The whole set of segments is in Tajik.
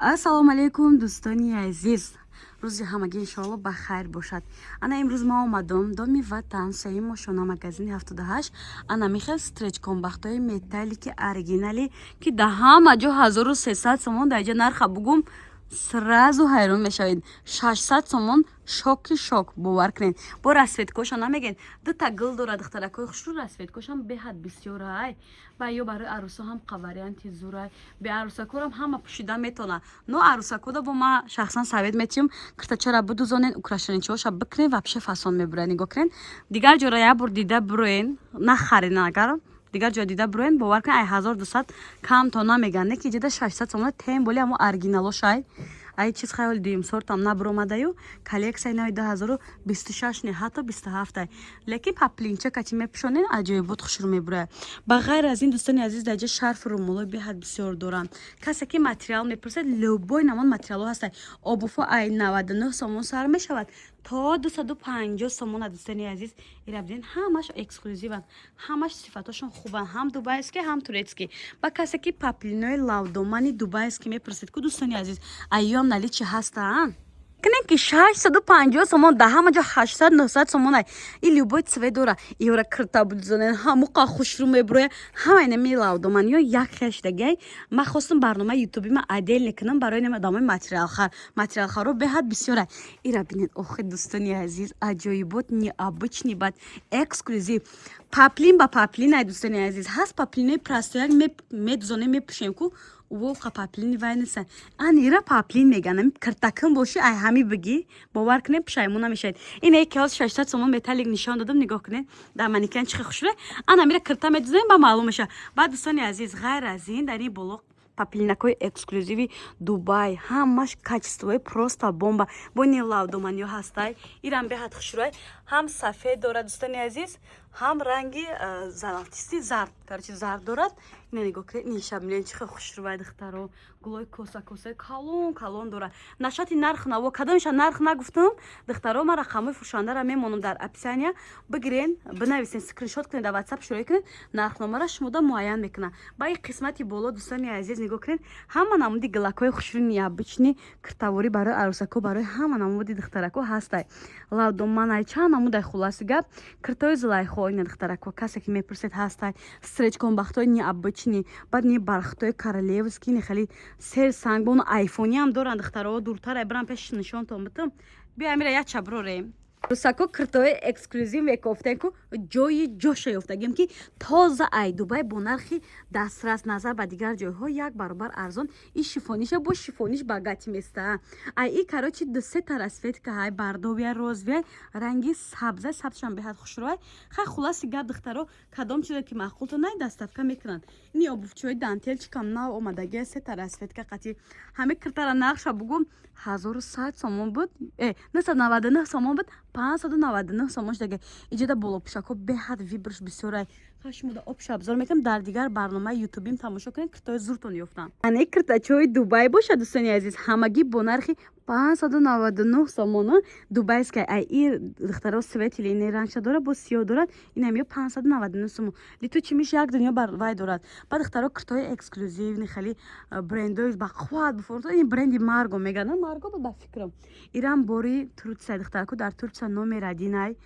ассалому алайкум дӯстони азиз, рӯзи ҳамагӣ иншоалло ба хайр бошад. Ана имрӯз ма омадам доми ватан саи мошона магазини 78. Ана мехел стреч комбахтои металлики оригинали ки да ҳама ҷо 1300 сомон, дар ҷо нарха бугум сразу ҳайрон мешавед. 600 сомон шоки шок, бовар кунед. Бо расветкоша намеген дута гул дорад духтаракои хушрӯ, расветкошам беҳад бисёр ай. Ба ё барои арӯсо ҳам қаварианти зурай, бе арӯсакорам ҳама пӯшида метона. Но арӯсакода бо ма шахсан совет метиҳум киртачара будузонен, украшеничиҳоша бикунен, вапше фасон мебурад. Нигоҳ кунен. Дигар ҷора як бор дида буроен, нахарен агар дигар ҷо дида буроен, бовар кунед ай 1200 кам то намеган, не ки ҷида 600 сомон тем боли амо оригиналошай. Ай чиз хаёли дуюм сортам набуромадаю, коллексияи нави 2026 не ҳатто 27. Лекин паплинча качи мепӯшонен аҷоибот хушрӯ мебурад. Ба ғайр аз ин дӯстони азиз дар ҷо шарфу румолои беҳад бисёр доранд. касе ки материал мепурсед любой намон материалҳо ҳастанд. обуфо ай 99 сомон сар мешавад то 250 сомон. дӯстони азиз ира бидин ҳамаш эксклюзиванд, ҳамаш сифатошон хубанд, ҳам дубайски ҳам турецки. ба касе ки паплинои лавдомани дубайски мепурсед ку дӯстони азиз айём наличи ҳастаанд. Кинен ки 650 сомон да ҳама ҷо 800 900 сомон ай. И любой цвет дора. Иора кирта будзонен ҳамуқа хушрӯ мебуроя. ҳама неми лавдоманиё як хештагай. Ма хостум барнома ютуби ма адел некунам барои нема дамои материалхар. Материалхаро беҳад бисёр ай. Ира бинед охи дӯстони азиз аҷоибот необычный бад эксклюзив. Паплин ба паплин ай дӯстони азиз. Ҳаст паплинои прастояк медузонем мепӯшем ку воқа паплини вай нестан. Анира паплин меганам киртакин боши ай ҳами биги бовар кунед пушаймон намешавед. Ин ки ҳоз 600 сомон металлик нишон додам, нигоҳ кунед дар манекен чихи хушрӯ. Ана мира кирта медузем ба маълум меша. Баъд дӯстони азиз ғайр аз ин дар ин боло паплинакои эксклюзиви Дубай ҳамаш качествои просто бомба бо не лавдоманиё ҳастай. Ирам беҳад хушрӯй ҳам сафед дорад дӯстони азиз, ҳам ранги золотисти зард, короче зард дорад. Ина нигоҳ кунед ниша милен чихи хушрӯй духтаро гулои коса калон калон дорад. Нашоти нарх наво кадомиша нарх нагуфтам духтаро, ма рақамои фурӯшандара мемонам дар описания, бигирен бинависен скриншот кунед дар WhatsApp шурой кунед, нархномара шумода муайян мекунам. Ба ин қисмати боло дӯстони азиз нигоҳ кунед ҳама намуди гилакои хушрӯи необычни киртаворӣ барои арӯсако, барои ҳама намуди духтарако ҳастай. Лавдоманай чанд намудай хулоси гап киртои зулайхо ина духтарако касе ки мепурсед ҳастай. Стреч комбахтои необычни, баъд не бархтои королевски не хели сер сангбон айфони ҳам доранд духтаро. дуртар брам пеш нишонтон битам. Бия амира як чаброрем. Русако киртои эксклюзив мекофтен ку ҷои ҷоша ёфтагем ки тоза ай Дубай бо нархи дастрас назар ба дигар ҷойҳо як баробар арзон. И шифониша бо шифониш багати места ай и короче ду сета расветка ай бардовия розовия ранги сабза сабзшам беҳад хушрӯй. хай хулоси гап духтаро кадом чизе ки маъқулто най доставка мекунанд. ини обувчиҳои дантелчи кам нав омадаги сета расветка қати ҳаме киртара нақша бугум 1100 сомон буд, 999 сомон буд, 599 сомон шудаги. Иҷода болопӯшакҳо беҳад вибрш бисёр ай. хашмуда обша обзор мекунам дар дигар барномаи ютубим тамошо кунед киртои зуртон ёфтам. ане киртачои Дубай бошад дӯстони азиз ҳамагӣ бо нархи 599 сомон дубайскай ай. и духтаро светили ин рангша дорад бо сиёҳ дорад, инам ё 599 сомон. литу чимиш як дунё бар вай дорад. ба духтаро киртои эксклюзивни хели брендои бақувват буфорто ин бренди марго меганам марго буд ба фикрам. ирам бори турция духтараку дар турция номер 1 ай.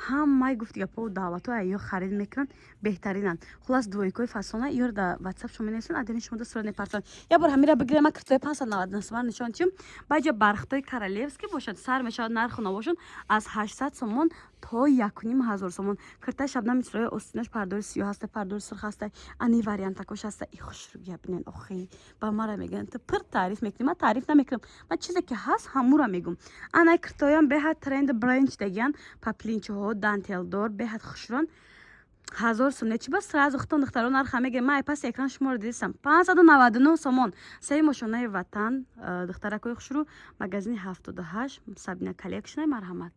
ҳамаи гуфти гапҳо даъватҳо айё харид мекунанд беҳтаринанд. хулас дуойкои фасона иёр дар WhatsApp шумо менависанд адени шумо дасурат мепарсанд. як бор ҳамира бигирем ма киртои 599 сомон нишон чим. ба ҷо бархтои королевски бошад сар мешавад нарху навошон аз 800 сомон то 1500 сомон. киртаи шабнами исрои остинаш пардори сиёҳ ҳаста, пардори сурх ҳаста, ани вариантакош ҳаста. и хушрӯя бинен охи ба мара мегӯянд ту пир таъриф мекунӣ. ма таъриф намекунам, ма чизе ки ҳаст ҳамура мегӯм. ана киртоям беҳад тренд бренч дагиян паплинчаҳо дантелдор беҳад хушрӯн 1000 сом нечи ба сразу хитон духтаро нарха меге. ма паси экран шуморо дидисам 599 сомон. саи мошонаи ватан духтаракои хушрӯ магазини 78 Сабина коллекшн. марҳамат.